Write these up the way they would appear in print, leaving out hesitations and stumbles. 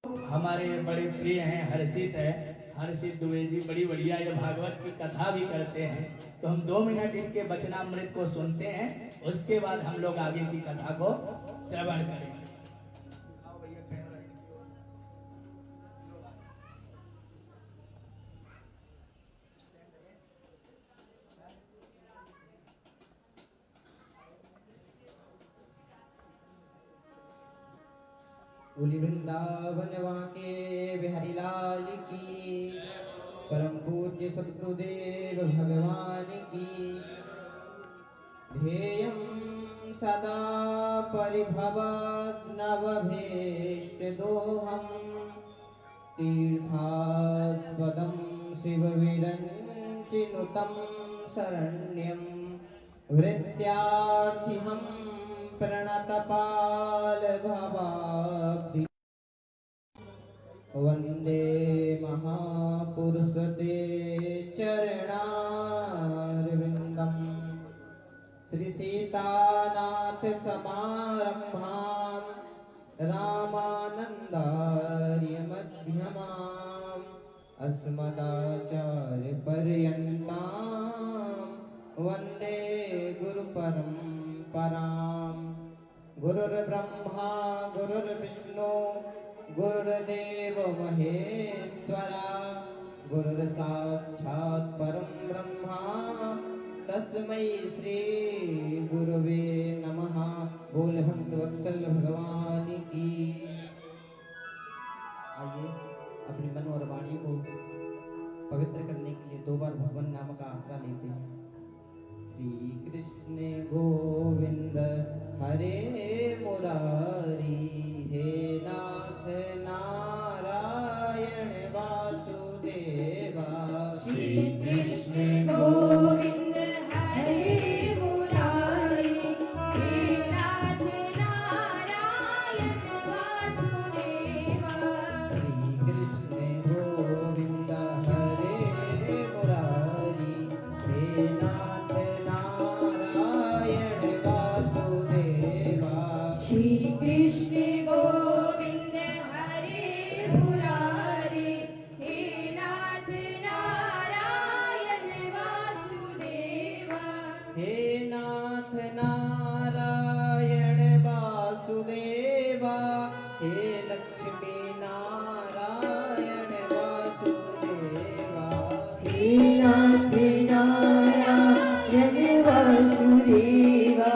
हमारे बड़े प्रिय हैं, हर्षित है, हर्षित द्विवेदी बड़ी बढ़िया ये भागवत की कथा भी करते हैं। तो हम 2 मिनट इनके वचनामृत को सुनते हैं, उसके बाद हम लोग आगे की कथा को श्रवण करेंगे। बोली वृंदावन वाके बिहारी लाल की, परम पूज्य सद्गुरुदेव भगवान की। ध्येयं सदा परिभवग्नवभीष्टदोहं, तीर्थास्पदं शिवविरञ्चिनुतं शरण्यं, वृत्यार्थिहं प्रणतपाल भवाब्धि। वंदे महापुरुष ते चरणारविंदम, श्री सीतानाथ समारंभां रामानंदार्य मध्यमाम्, अस्मदाचार्य पर्यन्तां वंदे गुरु परंपराम्। गुरुर्ब्रह्मा गुरुर्विष्णु गुरुर्देव महेश्वरा, गुरुर्साक्षात् परं ब्रह्मा तस्मै श्री गुरुवे नमः। बोल भक्तवत्सल भगवान की। आइए अपनी मन और वाणी को पवित्र करने के लिए 2 बार भगवान नाम का आसरा लेते हैं। श्री कृष्ण गोविंद हरे मुरारी, हे नाथ नारायण वासुदेवा। श्री कृष्ण गोविंद हरे मुरारी, हे नाथ नारायण वासुदेवा। श्री कृष्ण गोविंद हरे मुरारी, हे नाथ नारायण वासुदेवा। श्री कृष्ण गोविंद हरे मुरारी, हे नाथ नारायण वासुदेवा। हे नाथ नारायण वासुदेवा, हे लक्ष्मी नारायण वासुदेवा। हे नाथ नारायण वासुदेवा,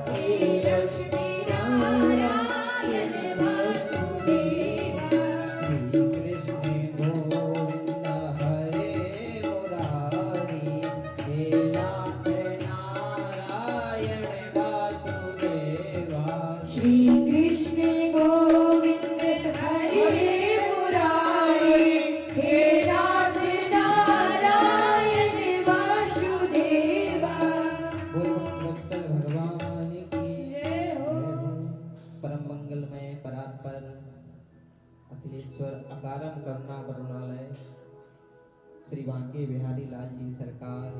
हे लक्ष्मी नारायण वासुदेवा। श्री कृष्ण गोविंद हरे मुरारी, हे नाथ नारायण वासुदेवा। श्री कृष्ण गोविंद हरे मुरारी, हे नाथ नारायण वासुदेवा। बोल भक्तवत्सल भगवान की जय हो। परम मंगलमय परात्पर अखिलेश्वर अकारम करुणा करुणालय श्री बांके बिहारी लाल जी सरकार।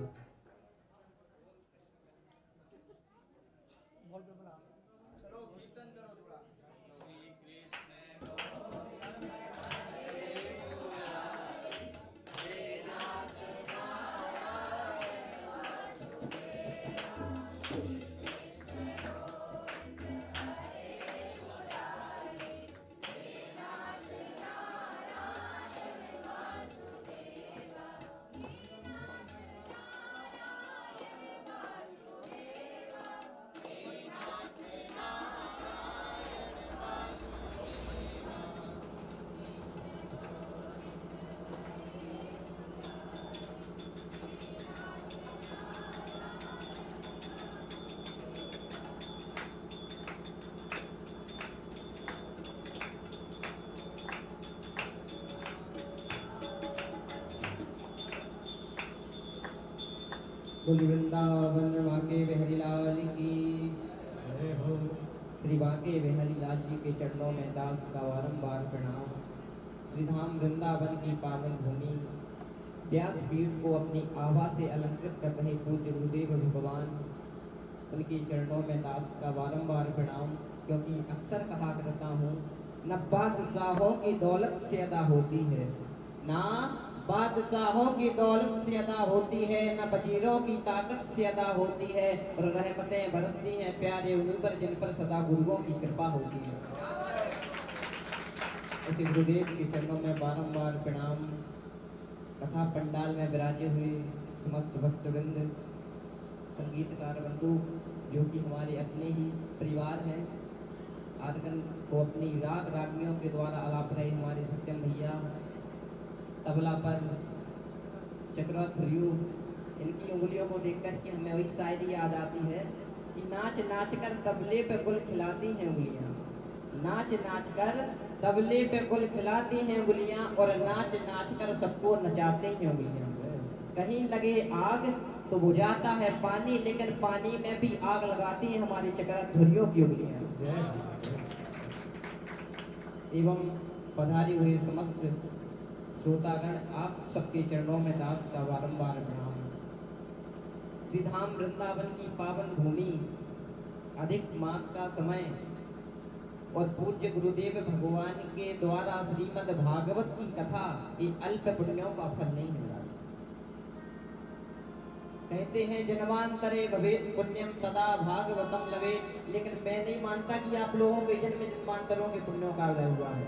बोली वृंदावन बांके बिहारी लाल की जय हो। श्री बांके बिहारी लाल जी के चरणों में दास का बारंबार प्रणाम। श्री धाम वृंदावन की पावन भूमि व्यासपीठ को अपनी आभा से अलंकृत कर रहे पूज्य गुरुदेव भगवान, उनके चरणों में दास का बारंबार प्रणाम। क्योंकि अक्सर कहा करता हूँ न बादशाहों की दौलत से अदा होती है, ना बादशाहों की दौलत से अदा होती है, न वजीरों की ताकत से अदा होती है, और रहमतें बरसती हैं प्यारे उन पर जिन पर सदा गुरुओं की कृपा होती है। ऐसे गुरुदेव के चरणों में बारंबार प्रणाम। कथा पंडाल में विराजे हुए समस्त भक्तवृंद, संगीतकार बंधु जो कि हमारे अपने ही परिवार हैं, आजकल को अपनी राग रागियों के द्वारा आलाप रहे हमारे सत्यम भैया, तबला पर चक्रवर्ती भ्रियु, इनकी उंगलियों को देखकर के हमें वही शायरी याद आती है कि नाच नाच कर तबले पे गुल खिलाती हैं उंगलियां, नाच नाच कर तबले पे गुल खिलाती हैं उंगलियां, और नाच नाच कर सबको नचाते हैं उंगलियां। कहीं लगे आग तो बुझाता है पानी, लेकिन पानी में भी आग लगाती हैं हमारी चक्रधुरियों की उंगलियां। एवं पधारे हुए समस्त श्रोतागण, आप सबके चरणों में दास का बारंबार प्रणाम। श्री धाम वृंदावन की पावन भूमि, अधिक मास का समय और पूज्य गुरुदेव भगवान के द्वारा श्रीमद् भागवत की कथा, ये अल्प पुण्यों का फल नहीं मिला। कहते हैं जन्मांतरे भवेत् पुण्यम तदा भागवतम लवेत्, लेकिन मैं नहीं मानता कि आप लोगों के जन्म जन्मांतरों के पुण्यों का उदय हुआ है।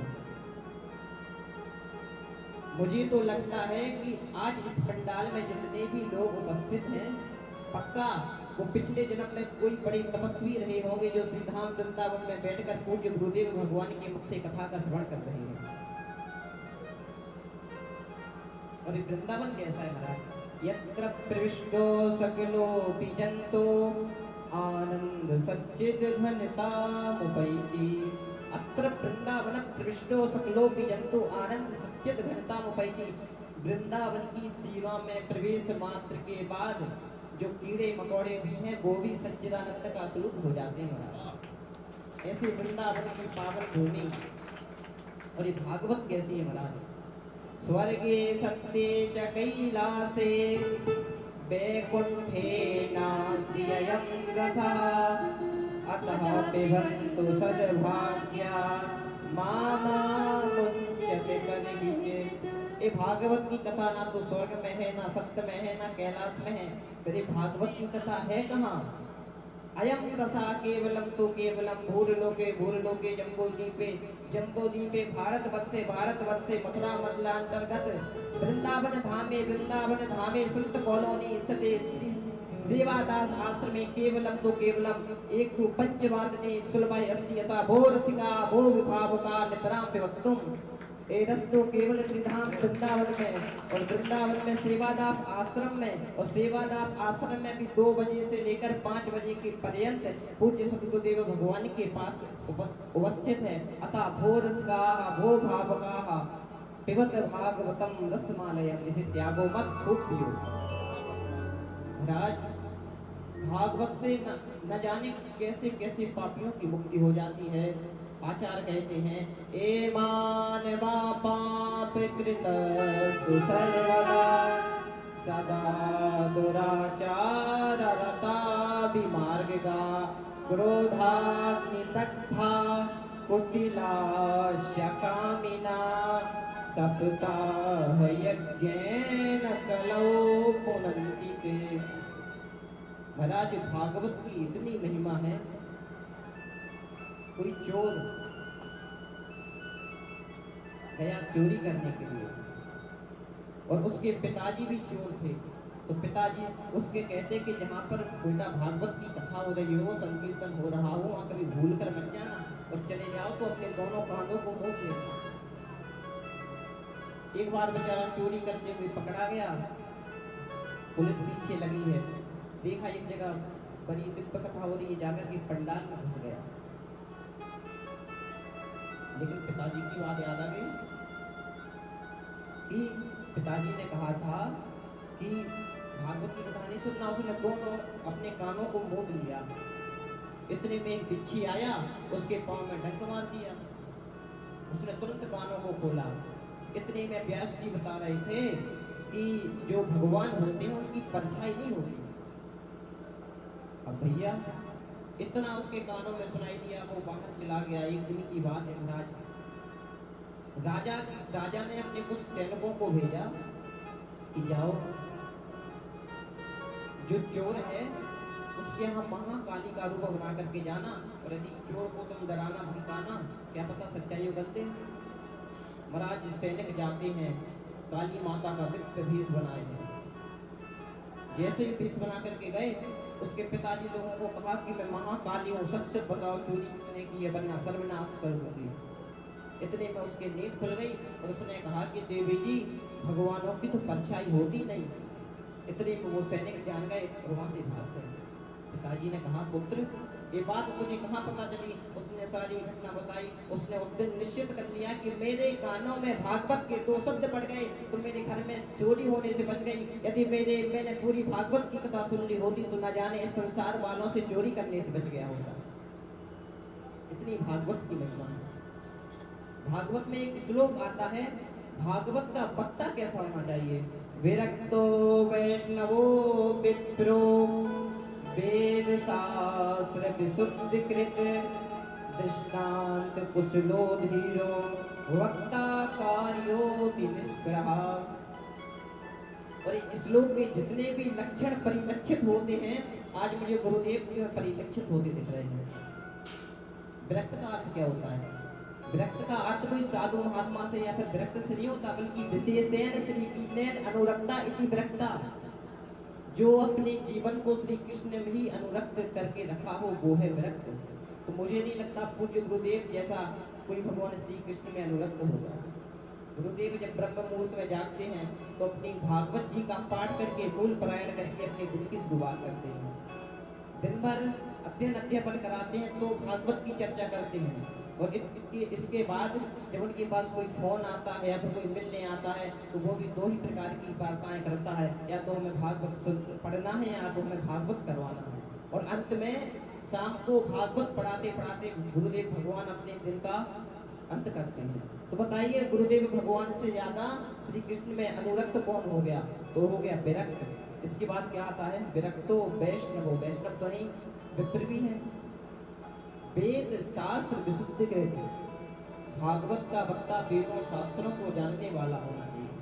मुझे तो लगता है कि आज इस पंडाल में जितने भी लोग उपस्थित हैं, पक्का वो पिछले जन्म में कोई बड़े तपस्वी रहे होंगे जो श्री धाम वृंदावन में बैठकर पूज्य गुरुदेव भगवान के मुख से कथा का श्रवण कर रहे हैं। और ये वृंदावन कैसा है महाराज? यत्र प्रविष्टो सकलोऽपि जन्तु आनंद सच्चिद घनतामुपैति। अत्र वृंदावन प्रविष्टो सकलोऽपि जन्तु आनंद सच्चिद घनतामुपैति। वृंदावन की सीमा में प्रवेश मात्र के बाद जो कीड़े मकोड़े भी हैं वो भी सच्चिदानंद का स्वरूप हो जाते हैं महाराज। ऐसे वृंदावन की पावन भूमि, और ये भागवत कैसी है महाराज? स्वर्गे सत्ये च कैलासे वैकुंठे नास्ति अयं रसः, अतः पिबन्तु सद्भाग्या मामुच्यते कनहिते। ये भागवत की कथा ना तो स्वर्ग में है, ना सत्य में है, ना कैलाश में है, फिर ये भागवत की कथा है कहाँ? अयम रसा केवलम तो केवलम भूरलोके भूरलोके जम्बोदीपे भारतवर्षे मथुरा मंडलांतर्गत वृंदावन धामे संत कॉलोनी स्थिते सेवादास आश्रमे केवलम तो केवलम एक तो पंचवादने सुलभाय अस्ति यथा भोरसिका भो विभावका नितराम विभक्तुम। तो केवल श्रीधाम वृंदावन में, और वृंदावन में सेवादास आश्रम में, और सेवादास आश्रम में भी 2 बजे से लेकर 5 बजे के पर्यंत पूज्य सद्गुरुदेव भगवान के पास उपस्थित है। अतः भोरस्काः भो भावकाः पिबत भागवतम रसमालयम, इसे त्यागो मत खूब पियो। राज भागवत से न जाने कैसे कैसे पापियों की मुक्ति हो जाती है। आचार्य कहते हैं ए मानवा पाप कृत तु सर्वदा सदा दुराचार रता विमार्गा क्रोधाग्नि दग्धा कुटिलास्य कामिना सप्ताह यज्ञेन कलौ पुनन्ति ते। महाराज भागवत की इतनी महिमा है। कोई चोर गया चोरी करने के लिए, और उसके पिताजी भी चोर थे, तो पिताजी उसके कहते कि जहाँ पर बेटा भागवत की कथा हो रही हो, संकीर्तन हो रहा हो, वहाँ कभी भूल कर मत जाना और चले जाओ तो अपने दोनों कानों को मोड़ लेना। एक बार बेचारा चोरी करते हुए पकड़ा गया, पुलिस पीछे लगी है, देखा एक जगह बड़ी दिव्य कथा हो रही है, जाकर के पंडाल में घुस गया। लेकिन पिताजी की बात याद आ गई कि पिताजी ने कहा था कि भागवत की कथा नहीं सुनना, उसने दोनों अपने कानों को मोड़ लिया। इतने में एक बिच्छी आया, उसके पांव में डंक मार दिया, उसने तुरंत कानों को खोला। इतने में व्यास जी बता रहे थे कि जो भगवान होते हैं उनकी परछाई नहीं होती। अब भैया इतना उसके कानों में सुनाई दिया, वो बाहर चला गया। एक दिन की बात है महाराज, राजा ने अपने कुछ सैनिकों को भेजा कि जाओ, जो चोर है उसके यहाँ महाकाली का रूप बना करके जाना, और यदि चोर को तुम डराना धमकाना, क्या पता सच्चाई उगलते। महाराज सैनिक जाते हैं, काली माता का दिव्य भेष बनाए हैं। जैसे ही भेष बना करके गए, उसके पिताजी लोगों को कहा कि मैं महाकाली हूँ, सच से बताओ चोरी किसने की है, वरना सर्वनाश कर दूंगी। इतने में उसके नींद खुल गई और उसने कहा कि देवी जी, भगवानों की तो परछाई होती नहीं। इतने में वो सैनिक जान गए और वहां से भाग गए। पिताजी ने कहा, पुत्र ये बात तुझे कहाँ पता चली? उसने सारी घटना बताई। उसने उस दिन निश्चित कर लिया कि मेरे कानों में भागवत के 2 शब्द पड़ गए तो मेरे घर में चोरी होने से बच गई। यदि मैंने पूरी भागवत की कथा सुन ली होती तो न जाने इस संसार वालों से चोरी करने से बच गया होता। इतनी भागवत की महिमा है। भागवत में एक श्लोक आता है, भागवत का वक्ता कैसा होना चाहिए? विरक्तो वैष्णवो विप्रो वेद शास्त्र विशुद्ध कृत दृष्टांत कुशलो धीरो वक्ता कार्योति निष्प्रहा। और इस श्लोक के जितने भी लक्षण परिलक्षित होते हैं, आज मुझे गुरुदेव के परिलक्षित होते दिख रहे हैं। विरक्त का अर्थ क्या होता है? विरक्त का अर्थ कोई साधु महात्मा से या फिर विरक्त से नहीं होता, बल्कि विशेषेण श्री कृष्णेन अनुरक्ता इति विरक्ता। जो अपने जीवन को श्री कृष्ण में ही अनुरक्त करके रखा हो वो है विरक्त। तो मुझे नहीं लगता पूज्य गुरुदेव जैसा कोई भगवान श्री कृष्ण में अनुरक्त होगा। गुरुदेव जब ब्रह्म मुहूर्त में जागते हैं तो अपनी भागवत जी का पाठ करके मूल पारायण करके अपने दिन की शुरुआत करते हैं। दिन भर अध्ययन अध्यापन कराते हैं तो भागवत की चर्चा करते हैं, और इसके बाद जब उनके पास कोई फोन आता है या फिर कोई मिलने आता है तो वो भी 2 ही प्रकार की वार्ताएं करता है, या तो हमें भागवत पढ़ना है या तो हमें भागवत करवाना है। और अंत में शाम को भागवत पढ़ाते पढ़ाते गुरुदेव भगवान अपने दिन का अंत करते हैं। तो बताइए, गुरुदेव भगवान से ज्यादा श्री कृष्ण में अनुरक्त कौन हो गया? तो हो गया विरक्त। इसके बाद क्या आता है? विरक्तो वैष्णवो, वैष्णव तो नहीं विप्र भी है। वेद शास्त्र विशुद्ध कृत, भागवत का वक्ता वेदों शास्त्रों को जानने वाला होना चाहिए।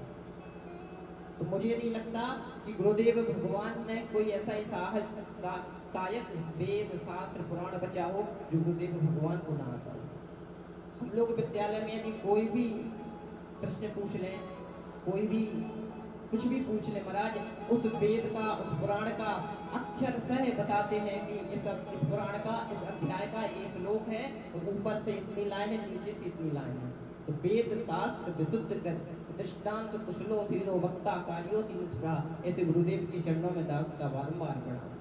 तो मुझे नहीं लगता कि गुरुदेव भगवान ने कोई ऐसा ही शायद वेद शास्त्र पुराण बचा हो जो गुरुदेव भगवान को ना आता हो। हम लोग विद्यालय में यदि कोई भी प्रश्न पूछ लें, कोई भी कुछ भी पूछ ले, महाराज उस वेद का उस पुराण का अक्षर सह बताते हैं कि इस पुराण का इस अध्याय का ये श्लोक है, तो ऊपर से इतनी लाइन है, नीचे से इतनी लाइन है। तो वेद शास्त्र विशुद्ध कर दृष्टांत कुशलो धीरो वक्ता कार्योति निष्प्रहा। ऐसे गुरुदेव के चरणों में दास का बारंबार प्रणाम।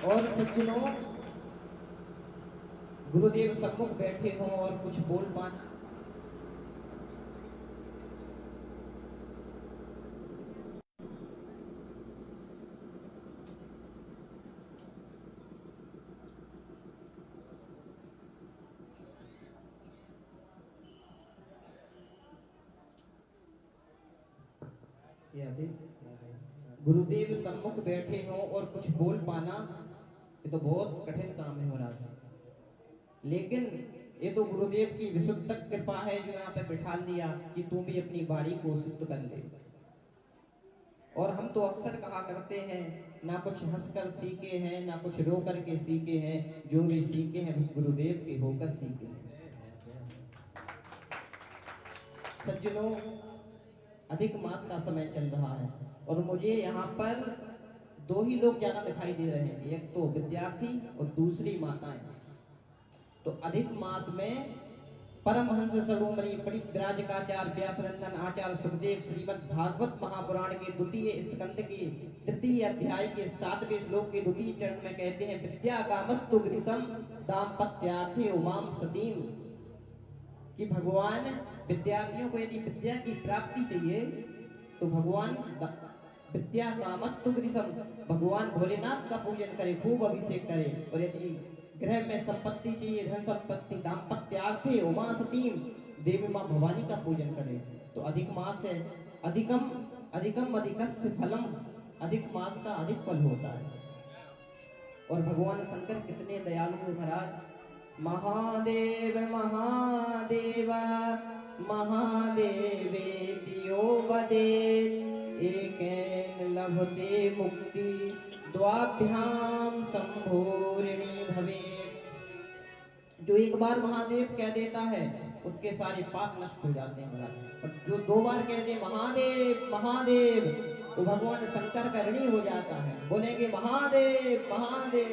और सज्जनों, गुरुदेव सम्मुख बैठे हों और कुछ बोल पाना, गुरुदेव सम्मुख बैठे हो और कुछ बोल पाना, ये तो बहुत कठिन काम है महाराज। लेकिन ये तो गुरुदेव की विशुद्ध कृपा है जो यहाँ पे बिठा दिया कि तू भी अपनी वाणी को शुद्ध कर ले। और हम तो अक्सर कहा करते हैं, ना कुछ हंसकर सीखे हैं ना कुछ रो करके सीखे हैं, जो भी सीखे हैं उस गुरुदेव के होकर सीखे हैं। सज्जनों, अधिक मास का समय चल रहा है और मुझे यहाँ पर 2 ही लोग ज्यादा दिखाई दे रहे हैं, एक तो विद्यार्थी और दूसरी माताएं। तो अधिक मास में परमहंस सरोमणि परिव्राजकाचार्य व्यासनंदन आचार्य सुखदेव श्रीमद् भागवत महापुराण के 2 स्कंद के 3 अध्याय के 7वें श्लोक के 2 चरण में कहते हैं, विद्या कामस्तु ग्रीसम दाम्पत्यार्थे उमाम सतीम। कि भगवान विद्यार्थियों को यदि विद्या की प्राप्ति चाहिए तो भगवान विद्या कामस्तु ग्रीसम, भगवान भोलेनाथ का पूजन करे, खूब अभिषेक करे। और यदि गृह में संपत्ति चाहिए, धन संपत्ति, दाम्पत्यार्थे उमा सतीम, देवी माँ भवानी का पूजन करे। तो अधिक मास है, अधिकम अधिकस्य फलम, अधिक मास का अधिक फल होता है। और भगवान शंकर कितने दयालु है महाराज। महादेव महादेवा महादेवेतियो वदेत् एकेन लभते मुक्ति द्वाभ्याम संभूरिणी भवेत्। जो एक बार महादेव कह देता है उसके सारे पाप नष्ट हो जाते हैं महाराज, और जो दो बार कह दे महादेव महादेव वो भगवान शंकर का ऋणी हो जाता है, बोलेंगे महादेव महादेव।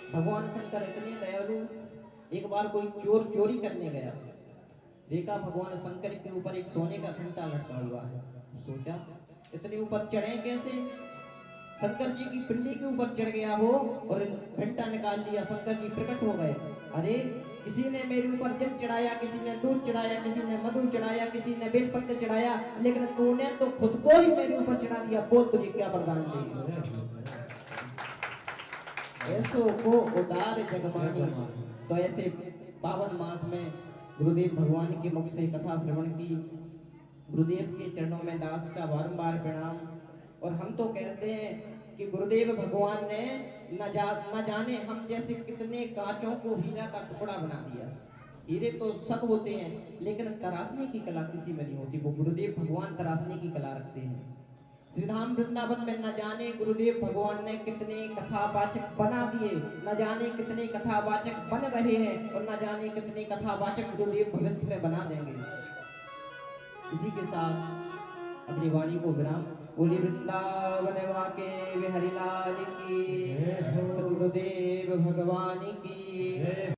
भगवान शंकर इतने दयालु, एक बार कोई चोर चोरी करने गया, देखा भगवान शंकर के ऊपर एक सोने का घंटा लटका हुआ है, सोचा इतने ऊपर चढ़े कैसे, शंकर जी की पिंडी के ऊपर चढ़ गया हो और घंटा निकाल लिया, शंकर जी प्रकट हो गए। अरे किसी ने मेरे ऊपर जल चढ़ाया, किसी ने दूध चढ़ाया, किसी ने मधु चढ़ाया, किसी ने बेलपत्र चढ़ाया, लेकिन तूने तो खुद को ही मेरे ऊपर चढ़ा दिया, बोल तुझे क्या वरदान चाहिए। ऐसो को उदार जगमानी। तो ऐसे पावन मास में गुरुदेव भगवान के मुख से कथा श्रवण की, गुरुदेव के चरणों में दास का बारंबार प्रणाम। और हम तो कहते हैं कि गुरुदेव भगवान ने न जाने हम जैसे कितने कांचों को हीरा का टुकड़ा बना दिया। हीरे तो सब होते हैं, लेकिन तराशने की कला किसी में नहीं होती, वो गुरुदेव भगवान तराशने की कला रखते हैं। श्रीधाम वृंदावन में न जाने गुरुदेव भगवान ने कितने कथावाचक बना दिए, न जाने कितने कथावाचक बन रहे हैं, और न जाने कितने कथावाचक गुरुदेव भविष्य में बना देंगे। इसी के साथ अपनी वाणी को विराम। बोली वृंदावन वाके बिहारी लाल की, सद्गुरुदेव भगवान की।